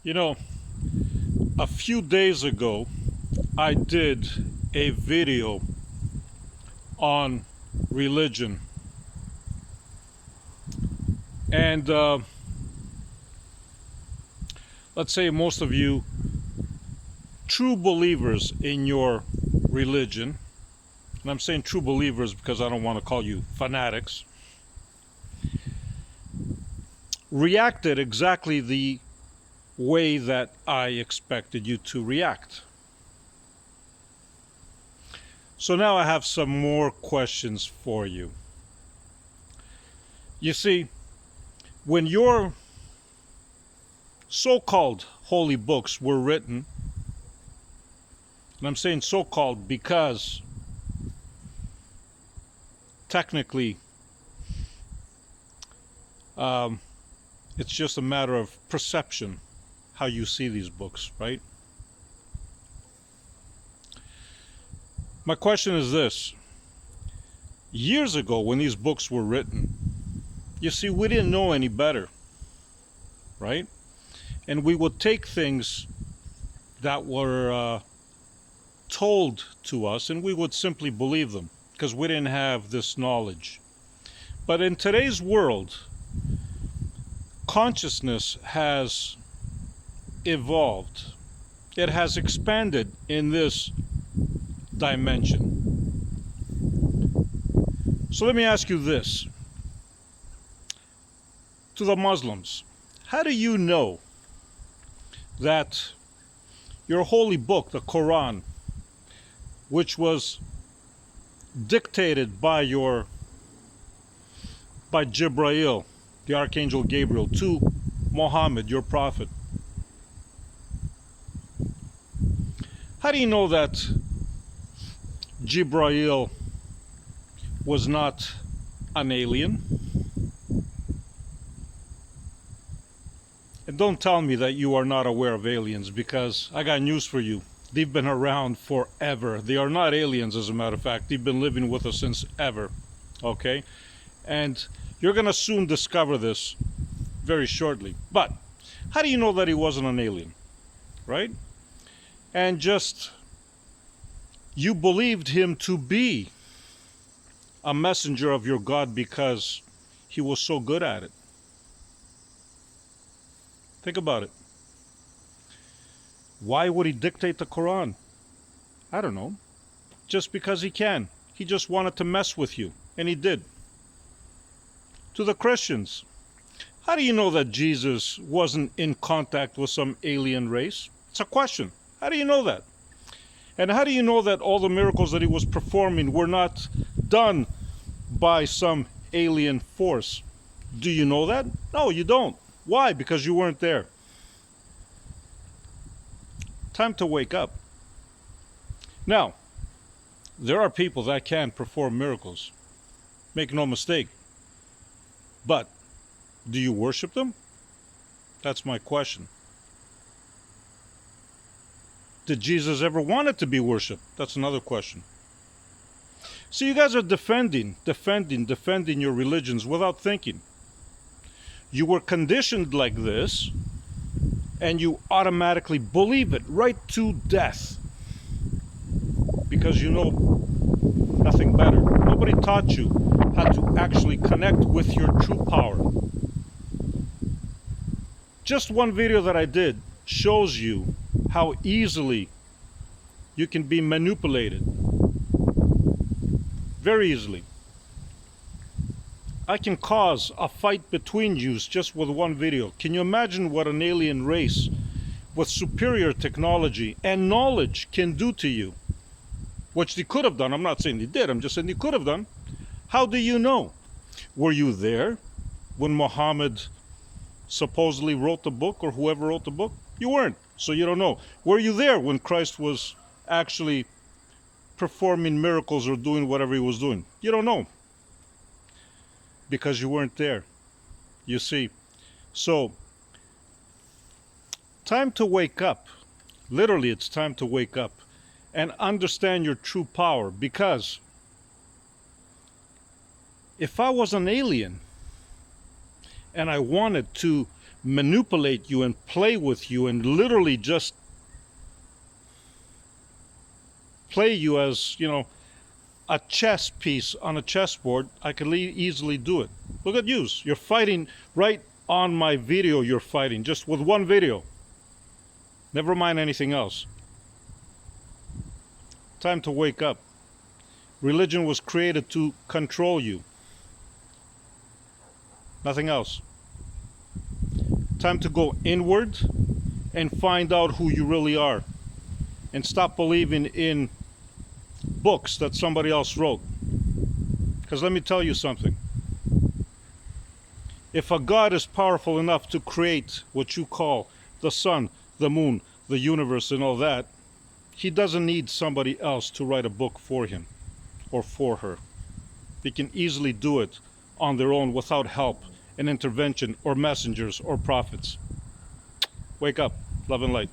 You know, a few days ago, I did a video on religion. And let's say most of you true believers in your religion, and I'm saying true believers because I don't want to call you fanatics, reacted exactly the way that I expected you to react. So now I have some more questions for you. You see, when your so-called holy books were written, and I'm saying so-called because technically it's just a matter of perception, how you see these books, right? My question is this. Years ago, when these books were written, you see, we didn't know any better, right? And we would take things that were told to us and we would simply believe them because we didn't have this knowledge. But in today's world, consciousness has evolved. It has expanded in this dimension. So let me ask you this. To the Muslims, how do you know that your holy book, the Qur'an, which was dictated by Jibreel, the Archangel Gabriel, to Muhammad, your prophet, how do you know that Jibreel was not an alien? And don't tell me that you are not aware of aliens, because I got news for you. They've been around forever. They are not aliens, as a matter of fact. They've been living with us since ever. Okay? And you're going to soon discover this very shortly. But how do you know that he wasn't an alien? Right? And just you believed him to be a messenger of your God because he was so good at it. Think about it. Why would he dictate the Quran? I don't know. Just because he can. He just wanted to mess with you, and he did. To the Christians, how do you know that Jesus wasn't in contact with some alien race? It's a question. How do you know that? And how do you know that all the miracles that he was performing were not done by some alien force? Do you know that? No, you don't. Why? Because you weren't there. Time to wake up. Now, there are people that can perform miracles. Make no mistake. But do you worship them? That's my question. Did Jesus ever want it to be worshipped? That's another question. So you guys are defending your religions without thinking. You were conditioned like this, and you automatically believe it right to death because you know nothing better. Nobody taught you how to actually connect with your true power. Just one video that I did shows you how easily you can be manipulated. Very easily. I can cause a fight between you just with one video. Can you imagine what an alien race with superior technology and knowledge can do to you? Which they could have done. I'm not saying they did. I'm just saying they could have done. How do you know? Were you there when Muhammad supposedly wrote the book, or whoever wrote the book? You weren't, so you don't know. Were you there when Christ was actually performing miracles or doing whatever he was doing? You don't know. Because you weren't there. You see. So, time to wake up. Literally, it's time to wake up and understand your true power. Because if I was an alien and I wanted to manipulate you and play with you and literally just play you as, a chess piece on a chessboard, I could easily do it. Look at you. You're fighting right on my video. You're fighting just with one video. Never mind anything else. Time to wake up. Religion was created to control you. Nothing else. Time to go inward and find out who you really are. And stop believing in books that somebody else wrote. Because let me tell you something. If a God is powerful enough to create what you call the sun, the moon, the universe, and all that, he doesn't need somebody else to write a book for him or for her. They can easily do it on their own without help and intervention or messengers or prophets. Wake up. Love and light.